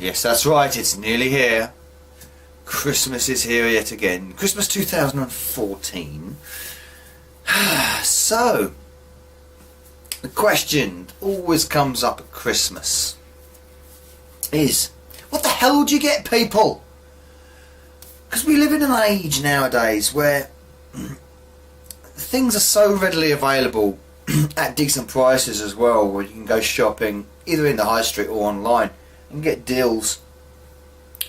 Yes, that's right, it's nearly here. Christmas is here yet again. Christmas 2014. So, the question that always comes up at Christmas is, what the hell do you get people? Because we live in an age nowadays where things are so readily available at decent prices as well, where you can go shopping either in the high street or online and get deals.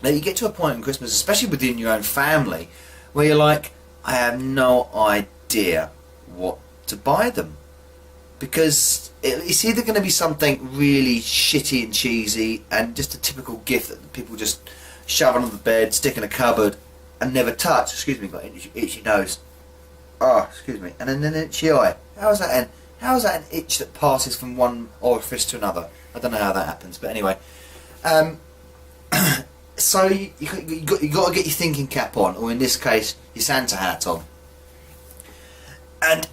Now you get to a point in Christmas, especially within your own family, where you're like, I have no idea what to buy them, because it's either going to be something really shitty and cheesy and just a typical gift that people just shove under the bed, stick in a cupboard and never touch. Excuse me, got itchy nose. Oh, excuse me. And then an itchy eye. How is that an itch that passes from one orifice to another? I don't know how that happens, but anyway. So you got to get your thinking cap on, or in this case, your Santa hat on. And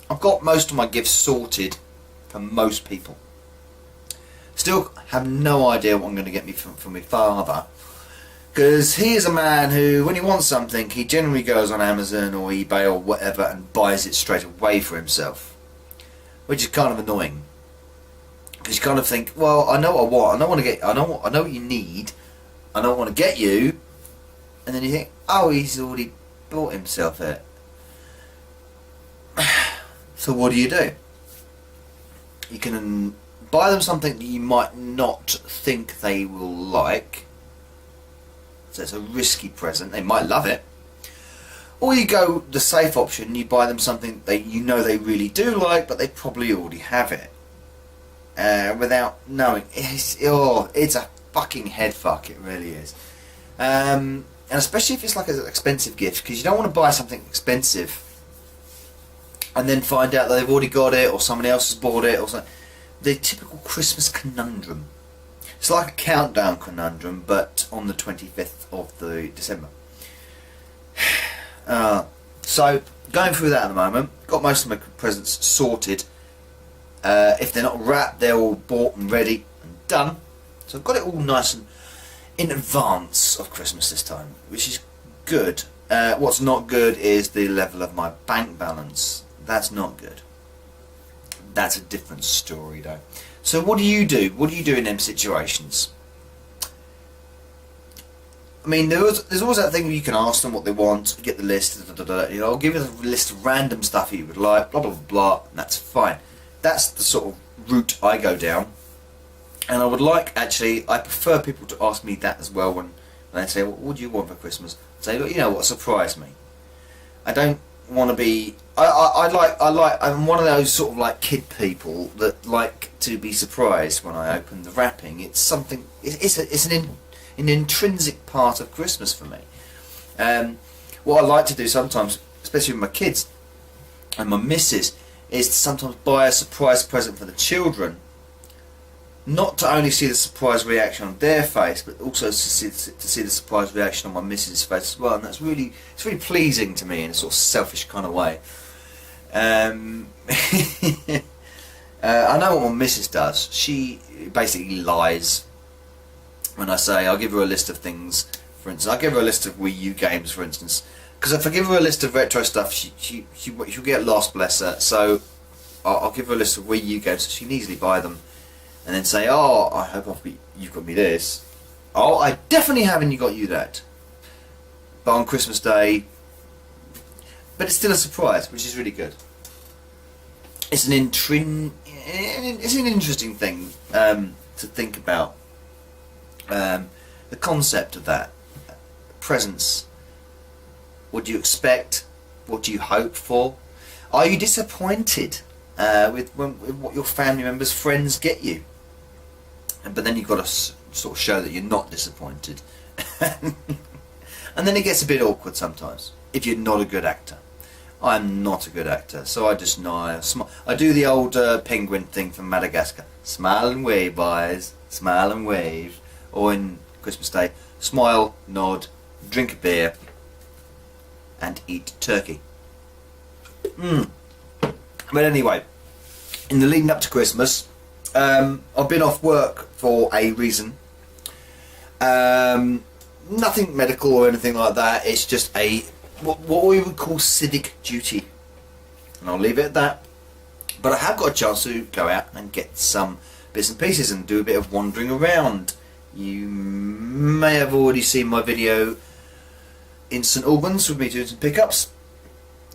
I've got most of my gifts sorted for most people. Still have no idea what I'm going to get me from my father, because he is a man who, when he wants something, he generally goes on Amazon or eBay or whatever and buys it straight away for himself, which is kind of annoying. Because you kind of think, well, I know what I want, I know what you need, I know what I want to get you, and then you think, oh, he's already bought himself it. So what do? You can buy them something that you might not think they will like, so it's a risky present, they might love it. Or you go the safe option, you buy them something that you know they really do like, but they probably already have it. Without knowing. It's a fucking head fuck, it really is. And especially if it's like an expensive gift, because you don't want to buy something expensive and then find out that they've already got it, or somebody else has bought it, or something. The typical Christmas conundrum. It's like a countdown conundrum, but on the 25th of December. So, going through that at the moment. Got most of my presents sorted. If they're not wrapped, they're all bought and ready and done. So I've got it all nice and in advance of Christmas this time, which is good. What's not good is the level of my bank balance. That's not good. That's a different story though. So what do you do? What do you do in them situations? I mean, there's always that thing where you can ask them what they want, get the list, I'll give you a list of random stuff you would like, blah blah blah blah, and that's fine. That's the sort of route I go down, and I would like, actually, I prefer people to ask me that as well when they say, well, what do you want for Christmas? I say, look, you know what, surprise me. I don't want to be, I'm one of those sort of like kid people that like to be surprised when I open the wrapping. It's something, it's an intrinsic part of Christmas for me. What I like to do sometimes, especially with my kids and my missus, is to sometimes buy a surprise present for the children, not to only see the surprise reaction on their face, but also to see the surprise reaction on my missus' face as well. And it's really pleasing to me in a sort of selfish kind of way. I know what my missus does. She basically lies when I say I'll give her a list of things. For instance, I'll give her a list of Wii U games, for instance. Because if I give her a list of retro stuff, she'll get lost, bless her. So I'll give her a list of Wii U games so she can easily buy them. And then say, oh, I hope you've got me this. Oh, I definitely haven't got you that. But on Christmas Day, but it's still a surprise, which is really good. It's an interesting thing to think about. The concept of that. Presents. What do you expect? What do you hope for? Are you disappointed with what your family members, friends get you? But then you've got to sort of show that you're not disappointed. And then it gets a bit awkward sometimes, if you're not a good actor. I'm not a good actor, so I just nod. I do the old penguin thing from Madagascar. Smile and wave, boys. Smile and wave. Or in Christmas Day, smile, nod, drink a beer, and eat turkey. But anyway, in the leading up to Christmas, I've been off work for a reason, Nothing medical or anything like that. It's just what we would call civic duty, and I'll leave it at that. But I have got a chance to go out and get some bits and pieces and do a bit of wandering around. You may have already seen my video in St Albans with me doing some pickups,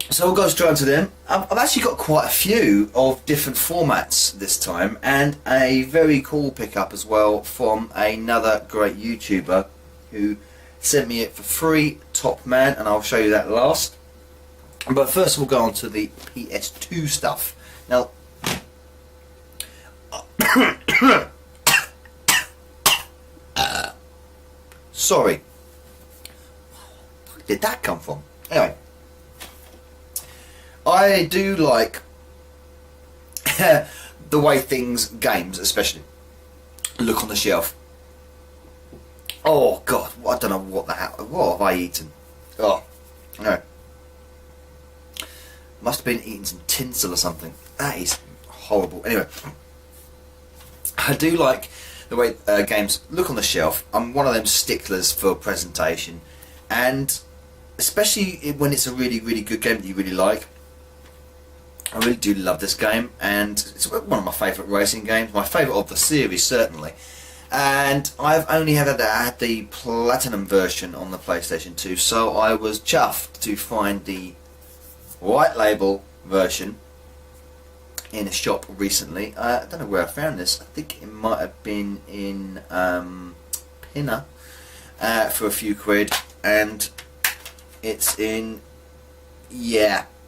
so I'll go straight onto them. I've actually got quite a few of different formats this time, and a very cool pickup as well from another great YouTuber who sent me it for free, Top Man, and I'll show you that last. But first we'll go on to the PS2 stuff. Now, sorry, where did that come from? Anyway, I do like the way games especially, look on the shelf. Oh God, I don't know what have I eaten? Oh, no. Must have been eating some tinsel or something. That is horrible. Anyway, I do like the way games look on the shelf. I'm one of them sticklers for presentation, and especially when it's a really, really good game that you really like. I really do love this game, and it's one of my favourite racing games, my favourite of the series certainly. And I've only had the Platinum version on the PlayStation 2, so I was chuffed to find the white label version in a shop recently. I don't know where I found this. I think it might have been in Pinner for a few quid, and it's in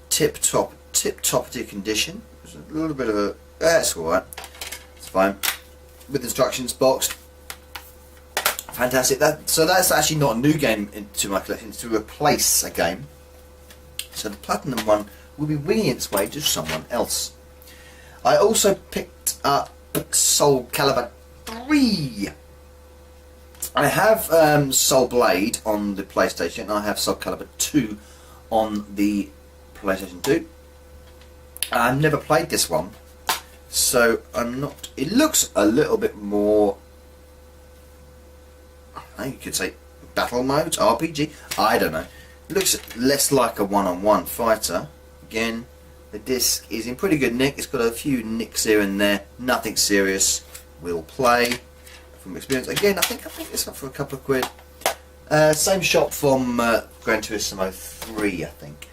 tip-top condition. There's a little bit of a that's alright, it's fine, with instructions boxed. Fantastic. So that's actually not a new game into my collection, it's to replace a game. So the Platinum one will be winging its way to someone else. I also picked up Soul Calibur 3. I have Soul Blade on the PlayStation, and I have Soul Calibur 2 on the PlayStation 2. I've never played this one, so I'm not. It looks a little bit more, I think you could say battle modes, RPG. I don't know. It looks less like a one-on-one fighter. Again, the disc is in pretty good nick. It's got a few nicks here and there. Nothing serious. Will play from experience. Again, I think it's up for a couple of quid. Same shop from Gran Turismo 3, I think.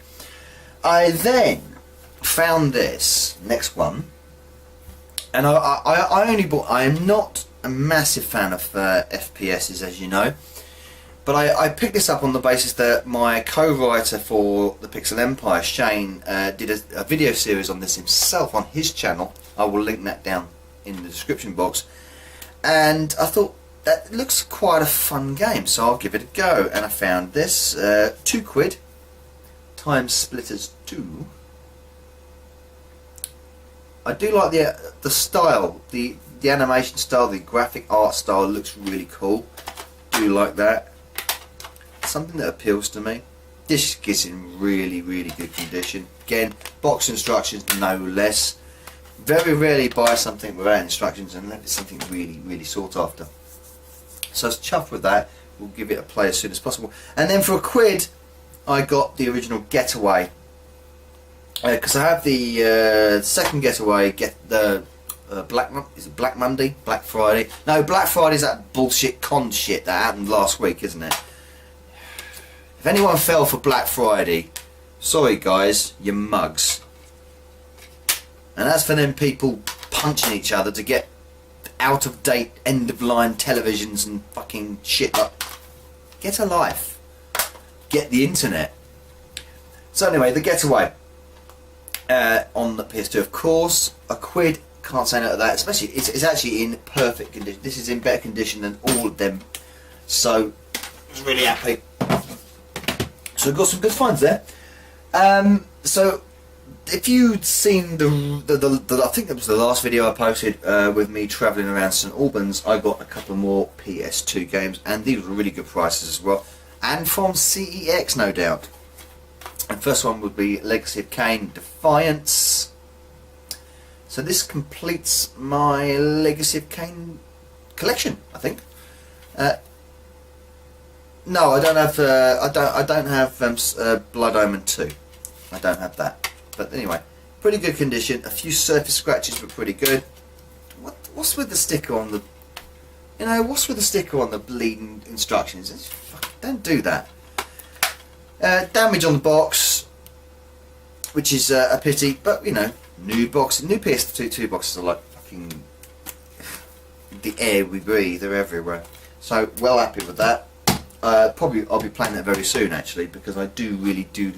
I then found this next one, and I only bought. I am not a massive fan of FPSs, as you know. But I picked this up on the basis that my co-writer for the Pixel Empire, Shane, did a video series on this himself on his channel. I will link that down in the description box. And I thought, that looks quite a fun game, so I'll give it a go. And I found this, 2 quid, Time Splitters 2. I do like the style, the animation style, the graphic art style looks really cool. Do like that. Something that appeals to me. This is in really, really good condition. Again, box instructions, no less. Very rarely buy something without instructions unless it's something really, really sought after. So I was chuffed with that. We'll give it a play as soon as possible. And then for a quid, I got the original Getaway. Because I have the second Getaway, is it Black Monday? Black Friday? No, Black Friday's that bullshit con shit that happened last week, isn't it? If anyone fell for Black Friday, sorry guys, you mugs. And as for them people punching each other to get out of date, end of line televisions and fucking shit like, get a life. Get the internet. So anyway, the Getaway on the PS2, of course, a quid, can't say no to that. Especially, it's actually in perfect condition. This is in better condition than all of them. So, I was really happy. So we've got some good finds there. So if you'd seen the I think that was the last video I posted with me travelling around St Albans, I got a couple more PS2 games, and these were really good prices as well, and from CEX no doubt. And first one would be Legacy of Kain Defiance. So this completes my Legacy of Kain collection, I think. No, I don't have. I don't have Blood Omen 2. I don't have that. But anyway, pretty good condition. A few surface scratches, but pretty good. What's with the sticker on the? You know, what's with the sticker on the bleeding instructions? Don't do that. Damage on the box, which is a pity. But you know, new PS2 boxes are like fucking the air we breathe. They're everywhere. So well happy with that. Probably I'll be playing that very soon actually, because I do really do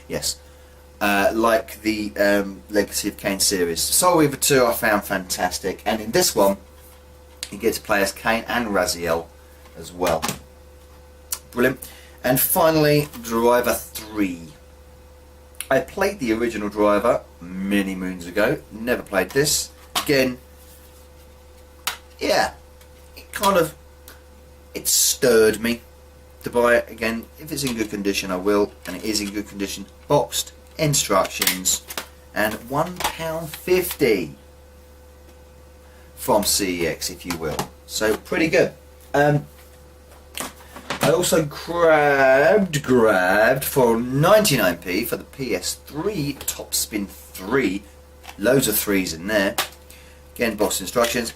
yes, like the Legacy of Kain series. Soul Reaver 2 I found fantastic, and in this one you get to play as Kain and Raziel as well. Brilliant. And finally, Driver 3. I played the original Driver many moons ago, never played this. Again, yeah, it stirred me to buy it again. If it's in good condition I will, and it is in good condition. Boxed, instructions, and £1.50 from CEX, if you will. So pretty good. I also grabbed for 99p for the PS3 Top Spin 3. Loads of threes in there. Again, boxed instructions.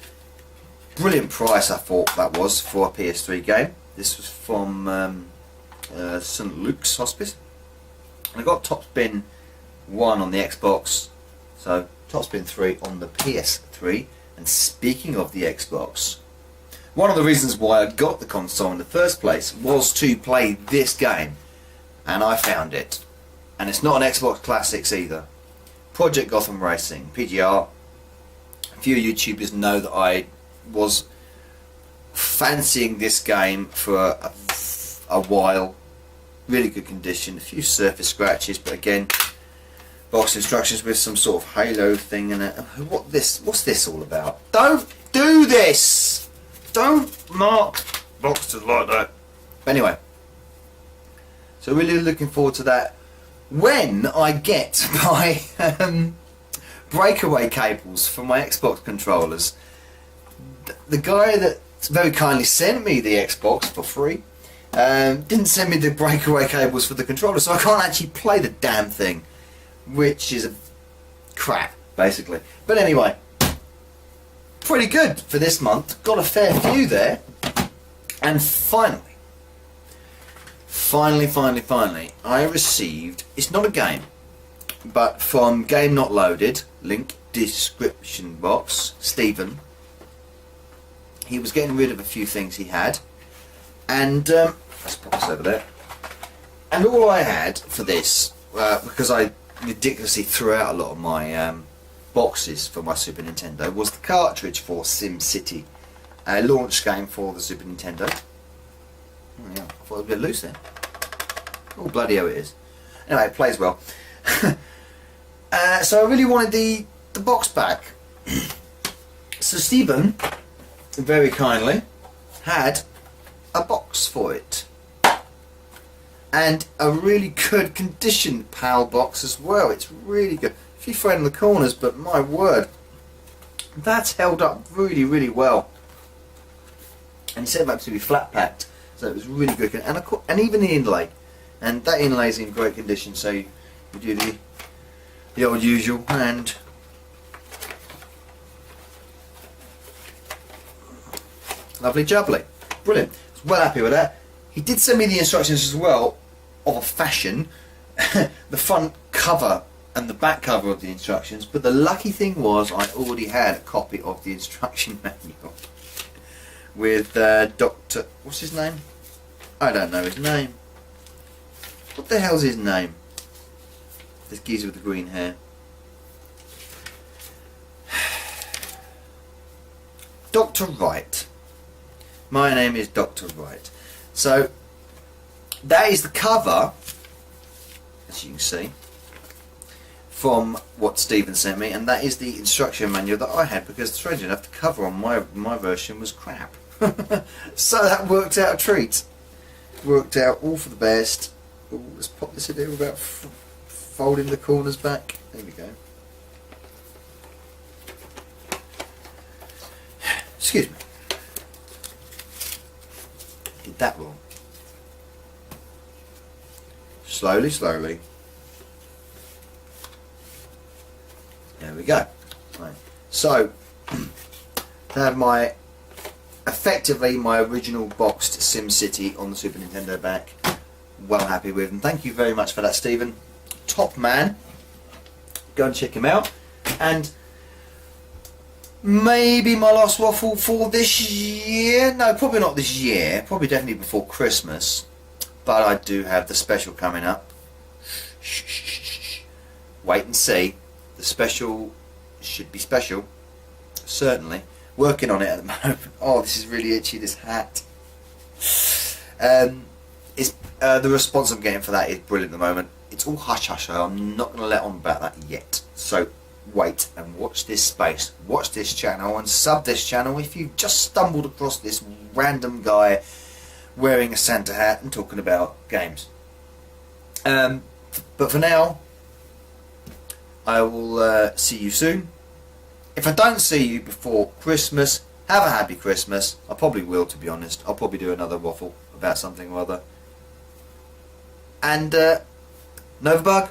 Brilliant price I thought that was for a PS3 game. This was from St Luke's Hospice. And I got Top Spin 1 on the Xbox, so Top Spin 3 on the PS3. And speaking of the Xbox, one of the reasons why I got the console in the first place was to play this game, and I found it. And it's not an Xbox Classics either. Project Gotham Racing, PGR. A few YouTubers know that I was fancying this game for a while. Really good condition, a few surface scratches, but again, box instructions with some sort of halo thing in it. What's this all about? Don't do this! Don't mark boxes like that. Anyway, so really looking forward to that when I get my breakaway cables for my Xbox controllers. The guy that very kindly sent me the Xbox for free didn't send me the breakaway cables for the controller, so I can't actually play the damn thing, which is a crap basically. But anyway, pretty good for this month. Got a fair few there. And finally I received, it's not a game, but from Game Not Loaded, link description box, Stephen. He was getting rid of a few things he had, and let's put this over there. And all I had for this, because I ridiculously threw out a lot of my boxes for my Super Nintendo, was the cartridge for SimCity, a launch game for the Super Nintendo. Oh yeah, I thought it was a bit loose then. Oh bloody hell it is. Anyway, it plays well. So I really wanted the box back. So Stephen very kindly had a box for it, and a really good condition PAL box as well. It's really good. A few thread in the corners, but my word, that's held up really well. And he said that to be flat packed, so it was really good. And even the inlay, and that inlay is in great condition. So you do the old usual, and lovely jubbly. Brilliant. I was well happy with that. He did send me the instructions as well, of a fashion. The front cover and the back cover of the instructions, but the lucky thing was I already had a copy of the instruction manual with Dr. what's his name? I don't know his name. What the hell's his name? This geezer with the green hair. Dr. Wright. My name is Dr. Wright. So that is the cover, as you can see, from what Stephen sent me, and that is the instruction manual that I had, because strange enough the cover on my version was crap. So that worked out a treat. Worked out all for the best. Ooh, let's pop this in here without folding the corners back. There we go. Excuse me. that wrong. Slowly, slowly. There we go. Right. So, to have my, effectively my original boxed SimCity on the Super Nintendo back, well happy with, and thank you very much for that, Stephen. Top man. Go and check him out. And maybe my last waffle for this year. No, probably not this year. Probably definitely before Christmas. But I do have the special coming up. Wait and see. The special should be special. Certainly. Working on it at the moment. Oh, this is really itchy, this hat. The response I'm getting for that is brilliant at the moment. It's all hush-hush, so I'm not going to let on about that yet. So wait and watch this space. Watch this channel and sub this channel if you just stumbled across this random guy wearing a Santa hat and talking about games. But for now, I will see you soon. If I don't see you before Christmas, have a happy Christmas. I probably will, to be honest. I'll probably do another waffle about something or other. And Novabug,